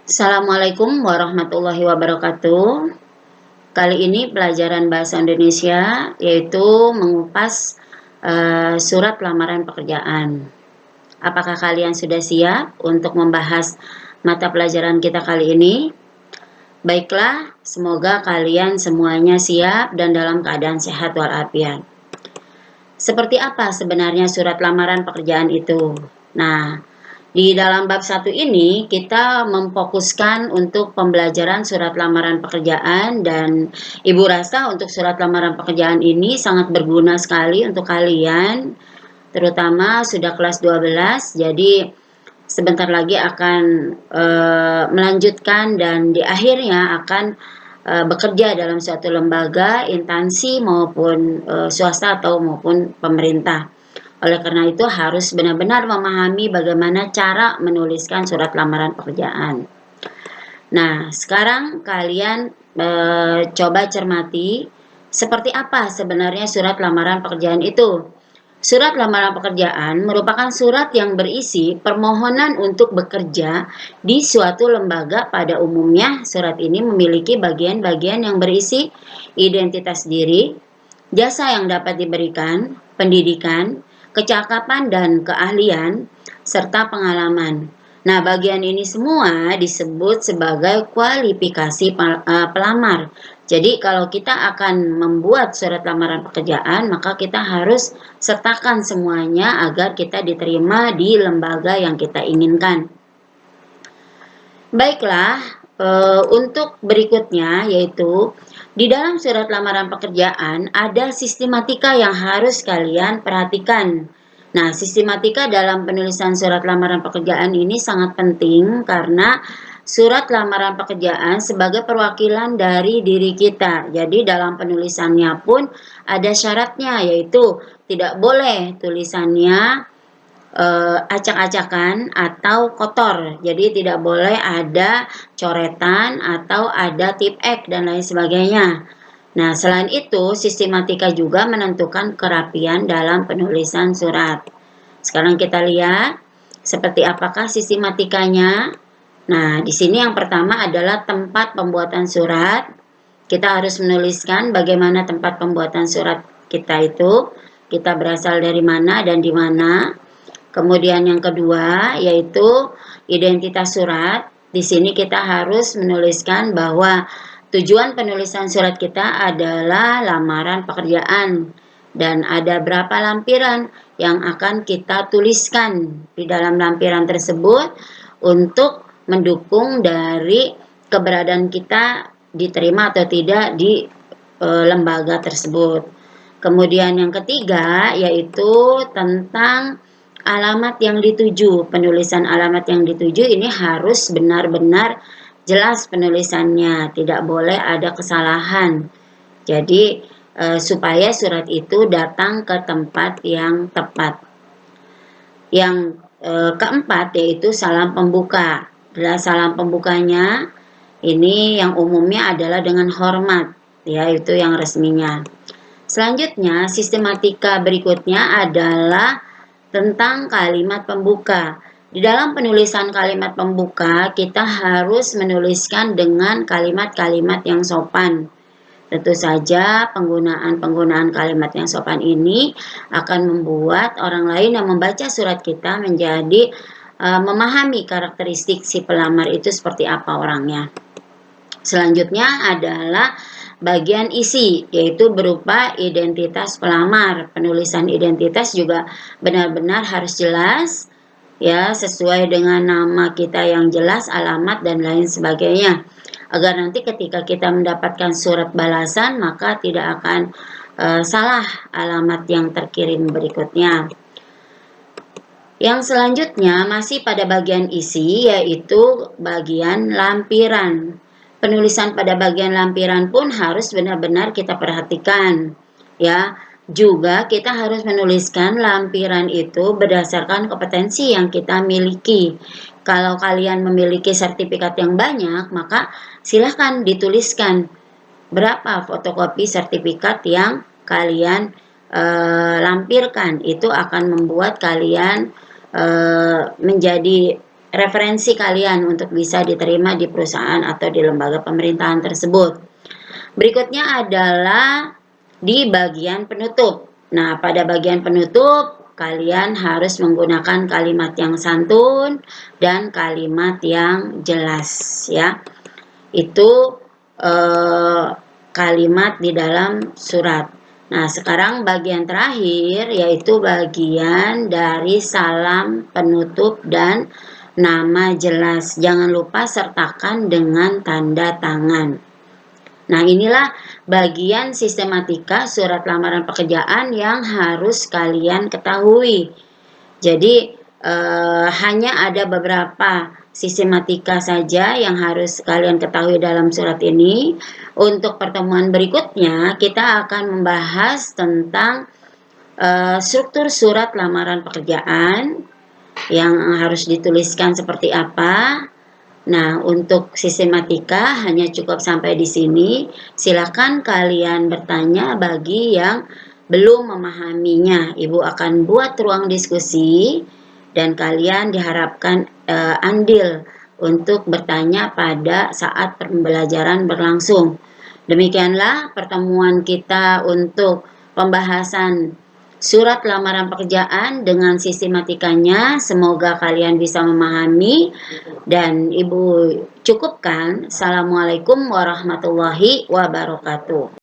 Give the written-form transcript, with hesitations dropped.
Assalamualaikum warahmatullahi wabarakatuh. Kali ini pelajaran bahasa Indonesia yaitu mengupas surat lamaran pekerjaan. Apakah kalian sudah siap untuk membahas mata pelajaran kita kali ini? Baiklah, semoga kalian semuanya siap dan dalam keadaan sehat walafiat. Seperti apa sebenarnya surat lamaran pekerjaan itu? Nah, di dalam bab 1 ini kita memfokuskan untuk pembelajaran surat lamaran pekerjaan, dan Ibu rasa untuk surat lamaran pekerjaan ini sangat berguna sekali untuk kalian, terutama sudah kelas 12. Jadi sebentar lagi akan melanjutkan dan di akhirnya akan bekerja dalam suatu lembaga, instansi maupun swasta atau maupun pemerintah. Oleh karena itu harus benar-benar memahami bagaimana cara menuliskan surat lamaran pekerjaan. Nah, sekarang kalian coba cermati seperti apa sebenarnya surat lamaran pekerjaan itu. Surat lamaran pekerjaan merupakan surat yang berisi permohonan untuk bekerja di suatu lembaga. Pada umumnya, surat ini memiliki bagian-bagian yang berisi identitas diri, jasa yang dapat diberikan, pendidikan, kecakapan dan keahlian, serta pengalaman. Nah, bagian ini semua disebut sebagai kualifikasi pelamar. Jadi, kalau kita akan membuat surat lamaran pekerjaan, maka kita harus sertakan semuanya agar kita diterima di lembaga yang kita inginkan. Baiklah, untuk berikutnya yaitu di dalam surat lamaran pekerjaan ada sistematika yang harus kalian perhatikan. Nah, sistematika dalam penulisan surat lamaran pekerjaan ini sangat penting karena surat lamaran pekerjaan sebagai perwakilan dari diri kita. Jadi dalam penulisannya pun ada syaratnya, yaitu tidak boleh tulisannya acak-acakan atau kotor. Jadi tidak boleh ada coretan atau ada tip X dan lain sebagainya. Nah, selain itu, sistematika juga menentukan kerapian dalam penulisan surat. Sekarang kita lihat seperti apakah sistematikanya. Nah, di sini yang pertama adalah tempat pembuatan surat. Kita harus menuliskan bagaimana tempat pembuatan surat kita itu, kita berasal dari mana dan di mana. Kemudian yang kedua yaitu identitas surat. Di sini kita harus menuliskan bahwa tujuan penulisan surat kita adalah lamaran pekerjaan dan ada berapa lampiran yang akan kita tuliskan di dalam lampiran tersebut untuk mendukung dari keberadaan kita diterima atau tidak di lembaga tersebut. Kemudian yang ketiga yaitu tentang alamat yang dituju. Penulisan alamat yang dituju ini harus benar-benar jelas penulisannya, tidak boleh ada kesalahan. Jadi supaya surat itu datang ke tempat yang tepat. Yang keempat yaitu salam pembuka. Salam pembukanya ini yang umumnya adalah dengan hormat, ya, itu yang resminya. Selanjutnya, sistematika berikutnya adalah tentang kalimat pembuka. Di dalam penulisan kalimat pembuka, kita harus menuliskan dengan kalimat-kalimat yang sopan. Tentu saja penggunaan kalimat yang sopan ini akan membuat orang lain yang membaca surat kita menjadi memahami karakteristik si pelamar itu seperti apa orangnya. Selanjutnya adalah bagian isi, yaitu berupa identitas pelamar. Penulisan identitas juga benar-benar harus jelas, ya, sesuai dengan nama kita yang jelas, alamat dan lain sebagainya, agar nanti ketika kita mendapatkan surat balasan maka tidak akan salah alamat yang terkirim berikutnya. Yang selanjutnya masih pada bagian isi, yaitu bagian lampiran. Penulisan pada bagian lampiran pun harus benar-benar kita perhatikan, ya. Juga kita harus menuliskan lampiran itu berdasarkan kompetensi yang kita miliki. Kalau kalian memiliki sertifikat yang banyak, maka silahkan dituliskan berapa fotokopi sertifikat yang kalian lampirkan. Itu akan membuat kalian menjadi referensi kalian untuk bisa diterima di perusahaan atau di lembaga pemerintahan tersebut. Berikutnya adalah di bagian penutup. Nah, pada bagian penutup, kalian harus menggunakan kalimat yang santun dan kalimat yang jelas, ya. Itu kalimat di dalam surat. Nah, sekarang bagian terakhir yaitu bagian dari salam penutup dan nama jelas. Jangan lupa sertakan dengan tanda tangan. Nah, inilah bagian sistematika surat lamaran pekerjaan yang harus kalian ketahui. Jadi, hanya ada beberapa sistematika saja yang harus kalian ketahui dalam surat ini. Untuk pertemuan berikutnya, kita akan membahas tentang struktur surat lamaran pekerjaan yang harus dituliskan seperti apa. Nah, untuk sistematika hanya cukup sampai di sini. Silakan kalian bertanya bagi yang belum memahaminya. Ibu akan buat ruang diskusi dan kalian diharapkan andil untuk bertanya pada saat pembelajaran berlangsung. Demikianlah pertemuan kita untuk pembahasan surat lamaran pekerjaan dengan sistematikanya. Semoga kalian bisa memahami dan Ibu cukupkan. Assalamualaikum warahmatullahi wabarakatuh.